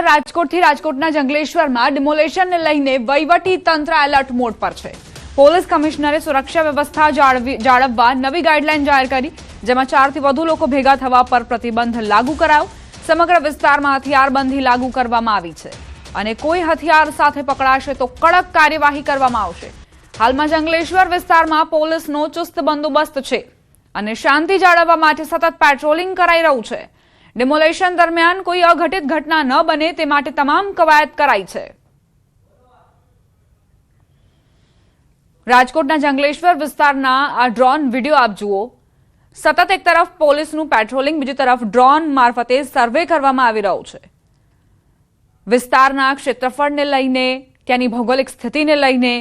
રાજકોટથી રાજકોટના જંગલેશ્વરમાં ડિમોલેશનને લઈને વહીવટી તંત્ર એલર્ટ મોડ પર છે। પોલીસ કમિશનરે સુરક્ષા વ્યવસ્થા જાળવવા નવી ગાઈડલાઈન જાહેર કરી, જેમાં 4 થી વધુ લોકો ભેગા થવા પર પ્રતિબંધ લાગુ કરાયો। સમગ્ર વિસ્તારમાં હથિયારબંધી લાગુ કરવામાં આવી છે અને કોઈ હથિયાર સાથે પકડાશે તો કડક કાર્યવાહી કરવામાં આવશે। હાલમાં જંગલેશ્વર વિસ્તારમાં પોલીસનો ચુસ્ત બંદોબસ્ત છે અને શાંતિ જાળવવા માટે સતત પેટ્રોલિંગ કરાઈ રહ્યું છે। ડિમોલેશન દરમિયાન કોઈ અઘટિત ઘટના ન બને તે માટે તમામ કવાયત કરાઈ છે। રાજકોટના જંગલેશ્વર વિસ્તારના આ ડ્રોન વિડીયો આપ જુઓ। સતત એક તરફ પોલીસનું પેટ્રોલિંગ, બીજી તરફ ડ્રોન મારફતે સર્વે કરવામાં આવી રહ્યો છે। વિસ્તારના ક્ષેત્રફળને લઈને, ત્યાંની ભૌગોલિક સ્થિતિને લઈને,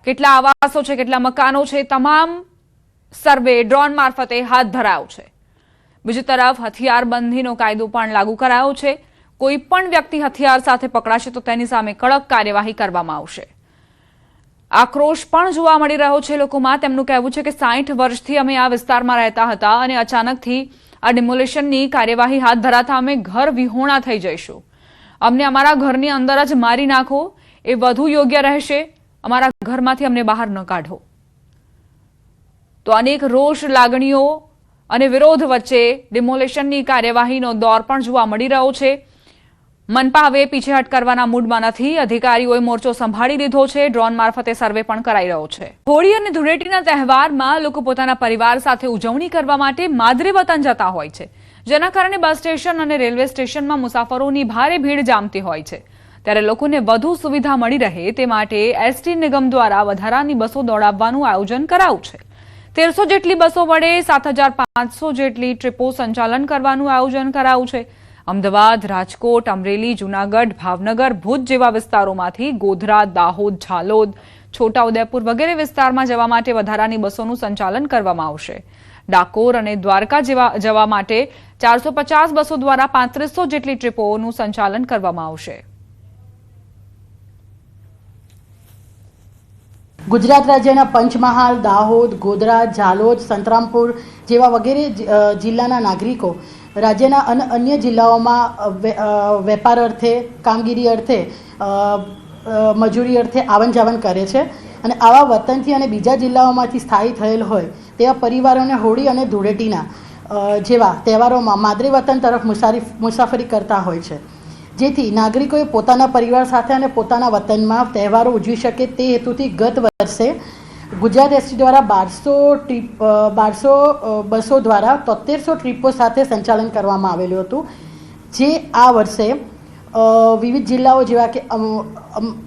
કેટલા આવાસો છે, કેટલા મકાનો છે, તમામ સર્વે ડ્રોન મારફતે હાથ ધરાયો છે। બીજી તરફ હથિયારબંધીનો કાયદો પણ લાગુ કરાયો છે। કોઈ પણ વ્યક્તિ હથિયાર સાથે પકડાશે તો તેની સામે કડક કાર્યવાહી કરવામાં આવશે। આક્રોશ પણ જોવા મળી રહ્યો છે લોકોમાં। તેમનું કહેવું છે કે 60 વર્ષથી અમે આ વિસ્તારમાં રહેતા હતા અને અચાનકથી આ ડિમોલેશનની કાર્યવાહી હાથ ધરાતા અમે ઘર વિહોણા થઈ જઈશું। અમને અમારા ઘરની અંદર જ મારી નાખો, એ વધુ યોગ્ય રહેશે। અમારા ઘરમાંથી અમને બહાર ન કાઢો। તો અનેક રોષ, લાગણીઓ અને વિરોધ વચ્ચે ડિમોલેશનની કાર્યવાહીનો દોર પણ જોવા મળી રહ્યો છે। મનપા હવે પીછેહટ કરવાના મૂડમાં નથી। અધિકારીઓએ મોરચો સંભાળી લીધો છે। ડ્રોન મારફતે સર્વે પણ કરાઈ રહ્યો છે। હોળી અને ધૂળેટીના તહેવારમાં લોકો પોતાના પરિવાર સાથે ઉજવણી કરવા માટે માદરે વતન જતા હોય છે, જેના કારણે બસ સ્ટેશન અને રેલવે સ્ટેશનમાં મુસાફરોની ભારે ભીડ જામતી હોય છે। ત્યારે લોકોને વધુ સુવિધા મળી રહે તે માટે એસટી નિગમ દ્વારા વધારાની બસો દોડાવવાનું આયોજન કરાયું છે। 1300 જેટલી બસો વડે 7500 જેટલી ટ્રીપો સંચાલન કરવાનું આયોજન કરાયું છે। અમદાવાદ, રાજકોટ, અમરેલી, જૂનાગઢ, ભાવનગર, ભુજ જેવા વિસ્તારોમાંથી ગોધરા, દાહોદ, ઝાલોદ, છોટાઉદેપુર વગેરે વિસ્તારમાં જવા માટે વધારાની બસોનું સંચાલન કરવામાં આવશે। ડાકોર અને દ્વારકા જવા માટે 450 બસો દ્વારા 3500 જેટલી ટ્રીપોનું સંચાલન કરવામાં આવશે। ગુજરાત રાજ્યના પંચમહાલ, દાહોદ, ગોધરા, ઝાલોદ, સંતરામપુર જેવા વગેરે જિલ્લાના નાગરિકો રાજ્યના અન્ય જિલ્લાઓમાં વેપાર અર્થે, કામગીરી અર્થે, મજૂરી અર્થે આવન જાવન કરે છે અને આવા વતનથી અને બીજા જિલ્લાઓમાંથી સ્થાયી થયેલ હોય તેવા પરિવારોને હોળી અને ધૂળેટીના જેવા તહેવારોમાં માદરે વતન તરફ મુસાફરી કરતા હોય છે, જેથી નાગરિકોએ પોતાના પરિવાર સાથે અને પોતાના વતનમાં તહેવારો ઉજવી શકે તે હેતુથી ગત વર્ષે ગુજરાત એસટી દ્વારા 1200 બસો દ્વારા 7300 ટ્રીપો સાથે સંચાલન કરવામાં આવેલું હતું, જે આ વર્ષે વિવિધ જિલ્લાઓ જેવા કે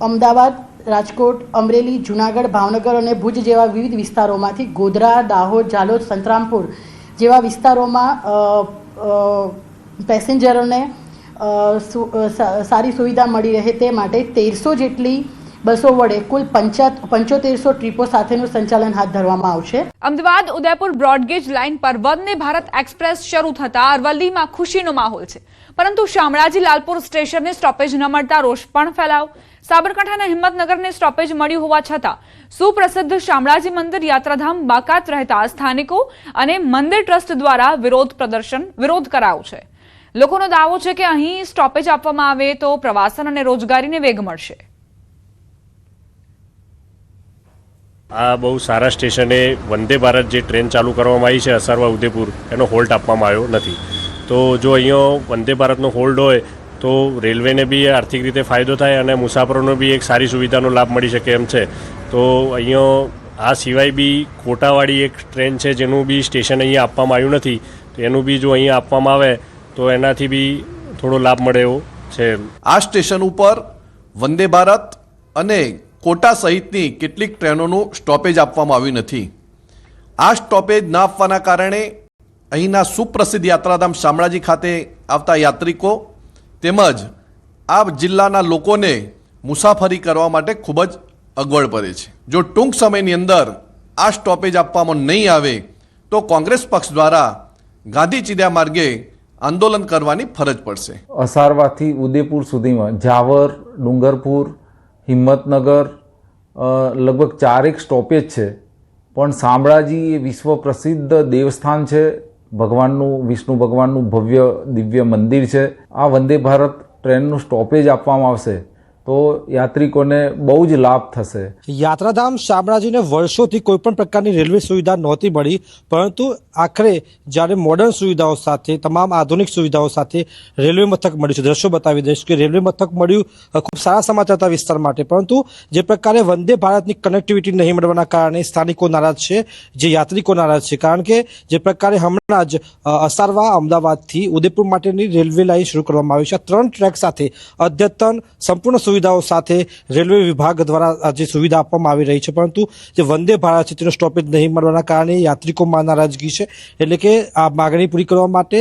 અમદાવાદ, રાજકોટ, અમરેલી, જૂનાગઢ, ભાવનગર અને ભુજ જેવા વિવિધ વિસ્તારોમાંથી ગોધરા, દાહોદ, ઝાલોદ, સંતરામપુર જેવા વિસ્તારોમાં પેસેન્જરોને સારી સુવિધા મળી રહે તે માટે 1300 જેટલી બસો વડે કુલ 7500 ટ્રીપો સાથેનું સંચાલન હાથ ધરવામાં આવશે। અમદાવાદ ઉદયપુર બ્રોડગેજ લાઇન પર વંદે ભારત એક્સપ્રેસ શરૂ થતા અરવલ્લીમાં ખુશીનો માહોલ છે, પરંતુ શામળાજી લાલપુર સ્ટેશનને સ્ટોપેજ ન મળતા રોષ પણ ફેલાયો। સાબરકાંઠાના હિંમતનગરને સ્ટોપેજ મળ્યું હોવા છતાં સુપ્રસિદ્ધ શામળાજી મંદિર યાત્રાધામ બાકાત રહેતા સ્થાનિકો અને મંદિર ટ્રસ્ટ દ્વારા વિરોધ કરાયો છે। લોકોનો દાવો છે કે અહીં સ્ટોપેજ આપવામાં આવે તો પ્રવાસન અને રોજગારીને વેગ મળશે। આ બહુ સારા સ્ટેશને વંદે ભારત જે ટ્રેન ચાલુ કરવામાં આવી છે અસારવા ઉદયપુર, એનો હોલ્ટ આપવામાં આવ્યો નથી। તો જો અહીંયા વંદે ભારતનો હોલ્ડ હોય તો રેલવેને બી આર્થિક રીતે ફાયદો થાય અને મુસાફરોનો બી એક સારી સુવિધાનો લાભ મળી શકે એમ છે। તો અહીંયા આ સિવાય બી કોટાવાળી એક ટ્રેન છે જેનું બી સ્ટેશન અહીંયા આપવામાં આવ્યું નથી, તો એનું બી જો અહીંયા આપવામાં આવે તો એનાથી બી થોડો લાભ મળે એવો છે। આ સ્ટેશન ઉપર વંદે ભારત અને કોટા સહિતની કેટલીક ટ્રેનોનું સ્ટોપેજ આપવામાં આવ્યું નથી। આ સ્ટોપેજ ન આપવાના કારણે અહીંના સુપ્રસિદ્ધ યાત્રાધામ શામળાજી ખાતે આવતા યાત્રિકો તેમજ આ જિલ્લાના લોકોને મુસાફરી કરવા માટે ખૂબ જ અગવડ પડે છે। જો ટૂંક સમયની અંદર આ સ્ટોપેજ આપવામાં નહીં આવે તો કોંગ્રેસ પક્ષ દ્વારા ગાંધી ચીડિયા માર્ગે આંદોલન કરવાની ફરજ પડશે। અસારવાથી ઉદયપુર સુધીમાં જાવર, ડુંગરપુર, હિંમતનગર લગભગ 4 સ્ટોપેજ છે, પણ શામળાજી એ વિશ્વ પ્રસિદ્ધ દેવસ્થાન છે। ભગવાનનું, વિષ્ણુ ભગવાનનું ભવ્ય દિવ્ય મંદિર છે। આ વંદે ભારત ટ્રેનનું સ્ટોપેજ આપવામાં આવશે તો યાત્રિકોને બહુ જ લાભ થશે. યાત્રાધામ શામળાજીને વર્ષોથી કોઈ પણ પ્રકારની રેલવે સુવિધા નહોતી મળી, પરંતુ આખરે જ્યારે મોડર્ન સુવિધાઓ સાથે, તમામ આધુનિક સુવિધાઓ સાથે રેલવે મથક મળ્યું છે. દ્રશ્યો બતાવી દઈશ કે રેલવે મથક મળ્યું ખૂબ સારા સમાચાર હતા વિસ્તાર માટે, પરંતુ જે પ્રકારે વંદે ભારતની કનેક્ટિવિટી નહીં મળવાના કારણે સ્થાનિકો નારાજ છે, જે યાત્રિકો નારાજ છે. કારણ કે જે પ્રકારે હમણાં જ અસારવા અમદાવાદથી ઉદયપુર માટેની રેલવે લાઇન શરૂ કરવામાં આવી છે. આ 3 ટ્રેક સાથે અદ્યતન સંપૂર્ણ સુવિધાઓ સાથે રેલવે વિભાગ દ્વારા જે સુવિધા આપવામાં આવી રહી છે, પરંતુ જે વંદે ભારત છે તેનો સ્ટોપેજ નહીં મળવાના કારણે યાત્રિકોમાં નારાજગી છે. એટલે કે આ માગણી પૂરી કરવા માટે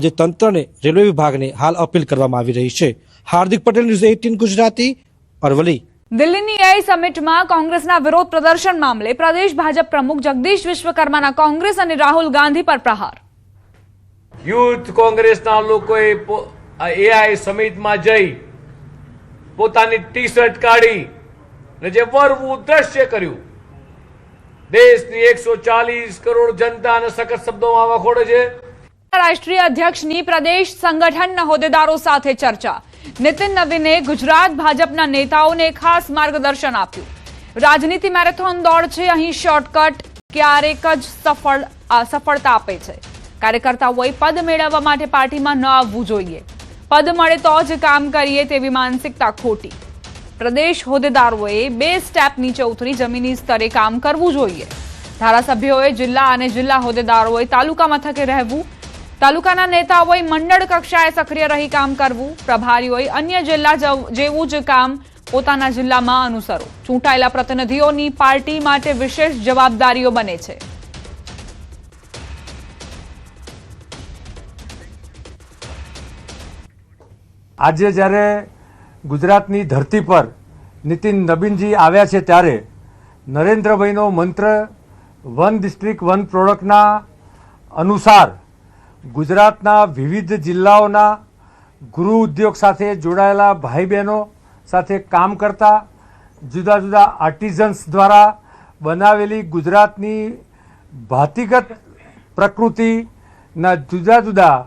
જે તંત્રને, રેલવે વિભાગને હાલ અપીલ કરવામાં આવી રહી છે. હાર્દિક પટેલ, ન્યૂઝ 18 ગુજરાતી, અરવલ્લી. દિલ્હીની એઆઈ સમિટમાં કોંગ્રેસના વિરોધ પ્રદર્શન મામલે પ્રદેશ ભાજપ પ્રમુખ જગદીશ વિશ્વકર્માના કોંગ્રેસ અને રાહુલ ગાંધી પર પ્રહાર. યુથ કોંગ્રેસના લોકોએ એઆઈ સમિટમાં જઈ પોતાની ટી શર્ટ કાઢી અને જે વરવું દ્રશ્ય કર્યું, દેશની 140 કરોડ જનતાને સખત શબ્દોમાં વખોડે છે. રાષ્ટ્રીય અધ્યક્ષની પ્રદેશ સંગઠનના હોદ્દેદારો સાથે ચર્ચા. નીતિન નવીને ગુજરાત ભાજપના નેતાઓને ખાસ માર્ગદર્શન આપ્યું. રાજનીતિ મેરેથોન દોડ છે, અહીં શોર્ટકટ ક્યારેક જ સફળતા આપે છે. કાર્યકર્તાઓએ પદ મેળવવા માટે પાર્ટીમાં ન આવવું જોઈએ. પદ મળે તો જ કામ કરીએ તેવી માનસિકતા ખોટી. પ્રદેશ હોદ્દેદારોએ 2 સ્ટેપ નીચે ઉતરી જમીની સ્તરે કામ કરવું જોઈએ. ધારાસભ્યોએ જિલ્લા અને જિલ્લા હોદ્દેદારોએ તાલુકા મથકે રહેવું. તાલુકાના નેતાઓએ મંડળ કક્ષાએ સક્રિય રહી કામ કરવું. પ્રભારીઓએ અન્ય જિલ્લા જેવું જ કામ પોતાના જિલ્લામાં અનુસરો. ચૂંટાયેલા પ્રતિનિધિઓની પાર્ટી માટે વિશેષ જવાબદારીઓ બને છે. આજે જ્યારે ગુજરાતની ધરતી પર નીતિન નવીનજી આવ્યા છે, ત્યારે નરેન્દ્રભાઈનો મંત્ર વન ડિસ્ટ્રિક્ટ વન પ્રોડક્ટના અનુસાર ગુજરાતના વિવિધ જિલ્લાઓના ગૃહ ઉદ્યોગ સાથે જોડાયેલા ભાઈ બહેનો સાથે કામ કરતા, જુદા જુદા આર્ટિઝન્સ દ્વારા બનાવેલી ગુજરાતની ભાતીગત પ્રકૃતિના જુદા જુદા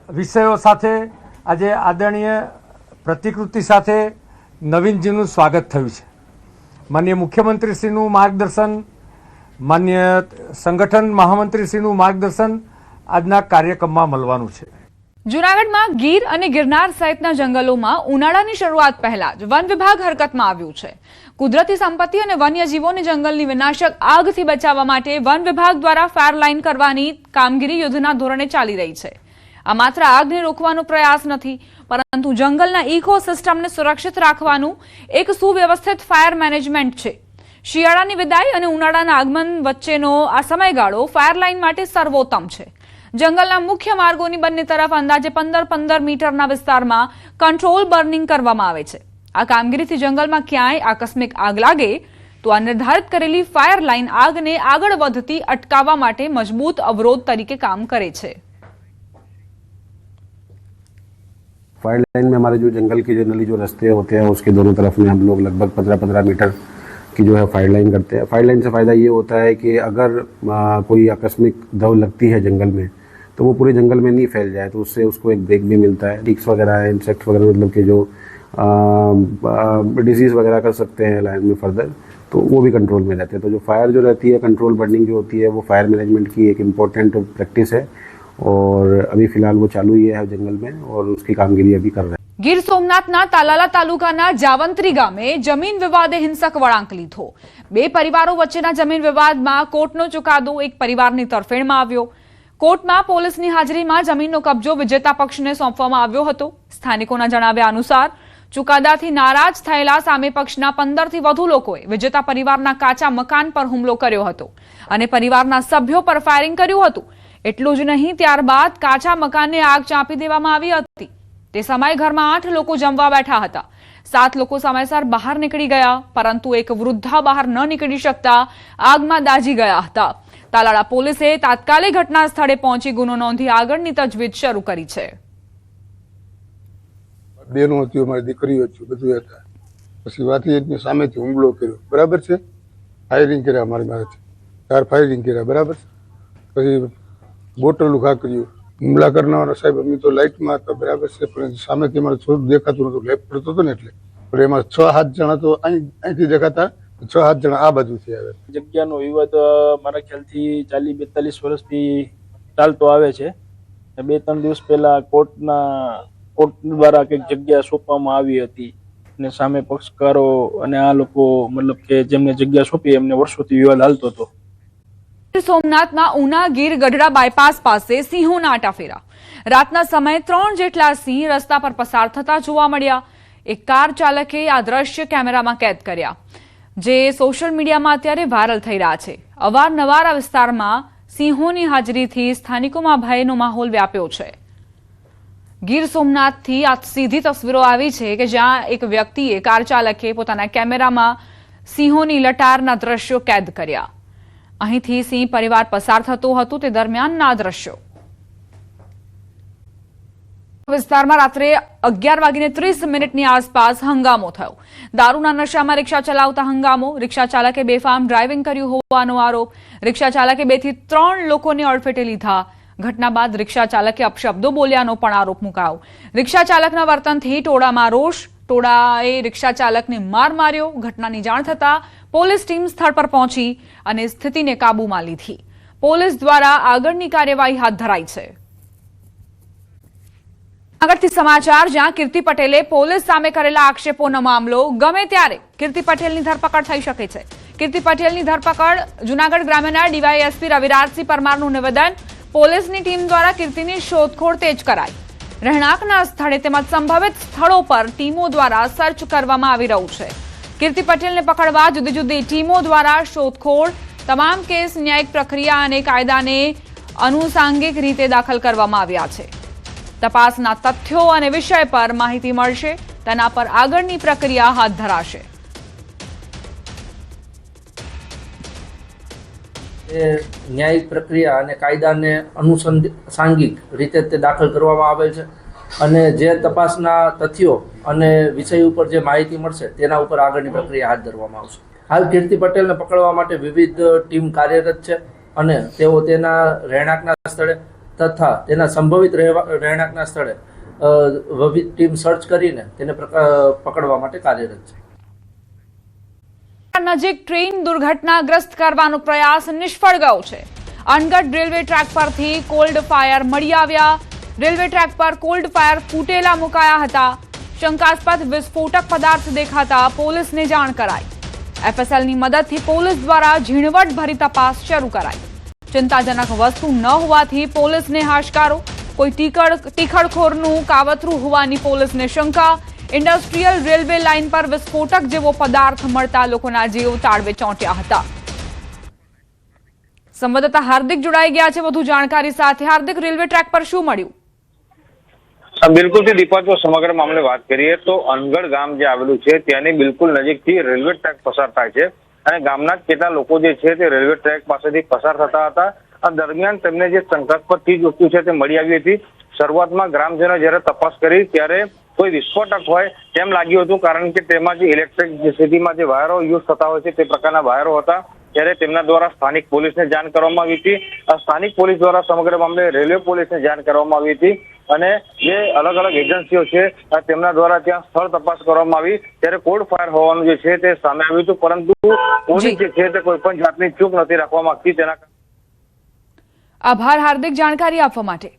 વિષયો સાથે આજે આદરણીય પ્રતિકૃતિ સાથે નવીનજીનું સ્વાગત થયું છે. માનનીય મુખ્યમંત્રીશ્રીનું માર્ગદર્શન, માન્ય સંગઠન મહામંત્રીશ્રીનું માર્ગદર્શન આજના કાર્યક્રમમાં મળવાનું છે. જૂનાગઢમાં ગીર અને ગિરનાર સહિતના જંગલોમાં ઉનાળાની શરૂઆત પહેલા જ વન વિભાગ હરકતમાં આવ્યું છે. કુદરતી સંપત્તિ અને વન્યજીવોને જંગલની વિનાશક આગથી બચાવવા માટે વન વિભાગ દ્વારા ફાયર લાઇન કરવાની કામગીરી યુદ્ધના ધોરણે ચાલી રહી છે. આ માત્ર આગને રોકવાનો પ્રયાસ નથી, પરંતુ જંગલના ઇકોસિસ્ટમને સુરક્ષિત રાખવાનું એક સુવ્યવસ્થિત ફાયર મેનેજમેન્ટ છે. શિયાળાની વિદાય અને ઉનાળાના આગમન વચ્ચેનો આ સમયગાળો ફાયર લાઇન માટે સર્વોત્તમ છે. જંગલના મુખ્ય માર્ગોની બંને તરફ અંદાજે 15 મીટરના વિસ્તારમાં કંટ્રોલ બર્નિંગ કરવામાં આવે છે. આ કામગીરીથી જંગલમાં ક્યાંય આકસ્મિક આગ લાગે તો આ નિર્ધારિત કરેલી ફાયર લાઇન આગને આગળ વધતી અટકાવવા માટે મજબૂત અવરોધ તરીકે કામ કરે છે. फायर लाइन में हमारे जो जंगल के जनरली जो रास्ते होते हैं उसके दोनों तरफ में हम लोग लगभग 15-15 मीटर की जो है फायर लाइन करते हैं. फायर लाइन से फ़ायदा ये होता है कि अगर कोई आकस्मिक दव लगती है जंगल में तो वो पूरे जंगल में नहीं फैल जाए, तो उससे उसको एक ब्रेक भी मिलता है. टिक्स वगैरह है, इंसेक्ट वगैरह मतलब कि जो डिजीज़ वगैरह कर सकते हैं लाइन में फर्दर, तो वो भी कंट्रोल में रहते हैं. तो जो फायर जो रहती है, कंट्रोल बर्निंग जो होती है, वो फायर मैनेजमेंट की एक इम्पोर्टेंट प्रैक्टिस है और अभी फिलहाल वो चालू ही है जंगल में और उसकी कामगिरी अभी कर रहे हैं. ગીર સોમનાથના તાલાલા તાલુકાના જાવંત્રી ગામે જમીન વિવાદે હિંસક વળાંક લીધો. 2 પરિવારો વચ્ચેના જમીન વિવાદમાં કોર્ટનો ચુકાદો એક પરિવારની તરફેણમાં આવ્યો. કોર્ટમાં પોલીસની હાજરીમાં જમીનનો કબજો વિજેતા પક્ષને સોંપવામાં આવ્યો હતો. સ્થાનિકોના જણાવ્યા અનુસાર ચુકાદાથી નારાજ થયેલા સામે પક્ષના 15થી વધુ લોકોએ વિજેતા પરિવારના કાચા મકાન પર હુમલો કર્યો હતો અને પરિવારના સભ્યો પર ફાયરિંગ કર્યું હતું. એટલું જ નહીં, ત્યારબાદ કાચા મકાનને આગ ચાંપી દેવામાં આવી હતી. તે સમયે ઘરમાં 8 લોકો જમવા બેઠા હતા. 7 લોકો સમયસર બહાર નીકળી ગયા, પરંતુ એક વૃદ્ધા બહાર ન નીકળી શકતા આગમાં દાઝી ગયા હતા. તાલાળા પોલીસે તાત્કાલિક ઘટના સ્થળે પહોંચી ગુનો નોંધી આગળની તજવીજ શરૂ કરી છે. બેનો હતી, અમારી દીકરીઓ હતી, બધું હતા. પછી વાતીની સામેથી હુમલો કર્યો, બરાબર છે. ફાયરિંગ કર્યા અમારી મારાથી, 4 ફાયરિંગ કર્યા, બરાબર છે. પછી બોટલું ખા કર્યું, હુમલા કરનારા સાહેબ અમે તો લાઇટમાં હતા બરાબર છે, પણ સામેથી અમારે થોડું દેખાતું નતું, લેફ્ટ પડતો હતો ને એટલે. પણ એમાં 6-7 જણા તો અહીંથી દેખાતા, 6-7 જણા આ બાજુથી આવે. જગ્યાનો વિવાદ મારા ખ્યાલથી 40-42 વર્ષથી ચાલતો આવે છે. 2-3 દિવસ પહેલા કોર્ટ દ્વારા કંઈક જગ્યા સોંપવામાં આવી હતી ને સામે પક્ષકારો અને આ લોકો મતલબ કે જેમને જગ્યા સોંપી એમને વર્ષોથી વિવાદ હાલતો હતો. સોમનાથના ઉના ગીર ગઢડા બાયપાસ પાસે સિંહોના આટાફેરા. રાતના સમયે 3 જેટલા સિંહ રસ્તા પર પસાર થતા જોવા મળ્યા. એક કાર ચાલકે આ દ્રશ્ય કેમેરામાં કેદ કર્યા, જે સોશિયલ મીડિયામાં અત્યારે વાયરલ થઈ રહ્યા છે. અવારનવાર આ વિસ્તારમાં સિંહોની હાજરીથી સ્થાનિકોમાં ભયનો માહોલ વ્યાપ્યો છે. ગીર સોમનાથથી આ સીધી તસવીરો આવી છે કે જ્યાં એક વ્યક્તિએ કાર ચાલકે પોતાના કેમેરામાં સિંહોની લટારના દ્રશ્યો કેદ કર્યા. અહીંથી સિંહ પરિવાર પસાર થતો હતો તે દરમિયાનના દ્રશ્યો. વિસ્તારમાં રાત્રે 11:30 આસપાસ હંગામો થયો. દારૂના નશામાં રિક્ષા ચલાવતા હંગામો. રિક્ષા ચાલકે બેફામ ડ્રાઇવિંગ કર્યું હોવાનો આરોપ. રિક્ષા ચાલકે 2 થી 3 લોકોને અડફેટે લીધા. ઘટના બાદ રિક્ષા ચાલકે અપશબ્દો બોલ્યાનો પણ આરોપ મુકાયો. રિક્ષા ચાલકના વર્તનથી ટોળામાં રોષ. ટોળાએ રિક્ષા ચાલકને માર માર્યો. ઘટનાની જાણ થતાં પોલીસ ટીમ સ્થળ પર પહોંચી અને સ્થિતિને કાબૂમાં લીધી. પોલીસ દ્વારા આગળની કાર્યવાહી હાથ ધરાઈ છે. આગળથી સમાચાર, જ્યાં કીર્તિ પટેલે પોલીસ સામે કરેલા આક્ષેપોનો મામલો. ગમે ત્યારે કીર્તિ પટેલની ધરપકડ થઈ શકે છે. કીર્તિ પટેલની ધરપકડ. જૂનાગઢ ગ્રામ્યના ડીવાયએસપી રવિરાજસિંહ પરમારનું નિવેદન. પોલીસની ટીમ દ્વારા કીર્તિની શોધખોળ તેજ કરાઈ. રહેણાંકના સ્થળે તેમજ સંભવિત સ્થળો પર ટીમો દ્વારા સર્ચ કરવામાં આવી રહ્યું છે. કીર્તિ પટેલને પકડવા જુદી જુદી ટીમો દ્વારા શોધખોળ. તમામ કેસ ન્યાયિક પ્રક્રિયા અને કાયદાને આનુષંગિક રીતે દાખલ કરવામાં આવ્યા છે. તપાસના તથ્યો અને વિષય પર માહિતી મળશે, તેના પર આગળની પ્રક્રિયા હાથ ધરાશે. ન્યાયિક પ્રક્રિયા અને કાયદાને આનુષંગિક રીતે તે દાખલ કરવામાં આવે છે અને જે તપાસના તથ્યો અને વિષય ઉપર જે માહિતી મળશે તેના ઉપર આગળની પ્રક્રિયા હાથ ધરવામાં આવશે. હાલ કીર્તિ પટેલને પકડવા માટે વિવિધ ટીમ કાર્યરત છે અને તેઓ તેના રહેણાંકના સ્થળે તથા તેના સંભવિત રહેણાંકના સ્થળે વિવિધ ટીમ સર્ચ કરીને તેને પકડવા માટે કાર્યરત છે. નજીક ટ્રેન દુર્ઘટનાગ્રસ્ત કરવાનો પ્રયાસ નિષ્ફળ ગયો છે. અનગઢ રેલવે ટ્રેક પરથી કોલ્ડ ફાયર મળી આવ્યા. રેલવે ટ્રેક પર કોલ્ડ ફાયર ફૂટેલા મુકાયા હતા. શંકાસ્પદ વિસ્ફોટક પદાર્થ દેખાતા પોલીસને જાણ કરાઈ. એફએસએલની મદદથી પોલીસ દ્વારા ઝીણવટભરી તપાસ શરૂ કરાઈ. ચિંતાજનક વસ્તુ ન હોવાથી પોલીસને હાશકારો. કોઈ ટીખળખોરનું કાવતરું હોવાની પોલીસને શંકા. ઇન્ડસ્ટ્રીયલ રેલવે લાઇન પર વિસ્ફોટક જેવો પદાર્થ મળતા લોકોના જીવ તાળવે ચોંટ્યા હતા. સંવાદદાતા હાર્દિક જોડાઈ ગયા છે વધુ જાણકારી સાથે. હાર્દિક, રેલવે ટ્રેક પર શું મળ્યું? બિલકુલ થી દીપા, જો સમગ્ર મામલે વાત કરીએ તો અનગઢ ગામ જે આવેલું છે ત્યાંની બિલકુલ નજીકથી રેલવે ટ્રેક પસાર થાય છે અને ગામના જ કેટલા લોકો જે છે તે રેલવે ટ્રેક પાસેથી પસાર થતા હતા. આ દરમિયાન તેમને જે શંકાસ્પદ ચીજ વસ્તુ છે તે મળી આવી હતી. શરૂઆતમાં ગ્રામજનો જયારે તપાસ કરી ત્યારે કોઈ વિસ્ફોટક હોય તેમ લાગ્યું હતું, કારણ કે તેમાં જે ઇલેક્ટ્રિસિટીમાં જે વાયરો યુઝ થતા હોય છે તે પ્રકારના વાયરો હતા. ત્યારે તેમના દ્વારા સ્થાનિક પોલીસને જાણ કરવામાં આવી હતી. સ્થાનિક પોલીસ દ્વારા સમગ્ર મામલે રેલવે પોલીસને જાણ કરવામાં આવી હતી અને જે અલગ અલગ એજન્સીઓ છે તેમના દ્વારા ત્યાં સ્થળ તપાસ કરવામાં આવી. ત્યારે કોલ્ડ ફાયર હોવાનું જે છે તે સામે આવ્યું હતું, પરંતુ પોલીસ જે છે તે કોઈ પણ જાતની ચૂક નથી રાખવા માંગતી. તેના આભાર હાર્દિક, જાણકારી આપવા માટે.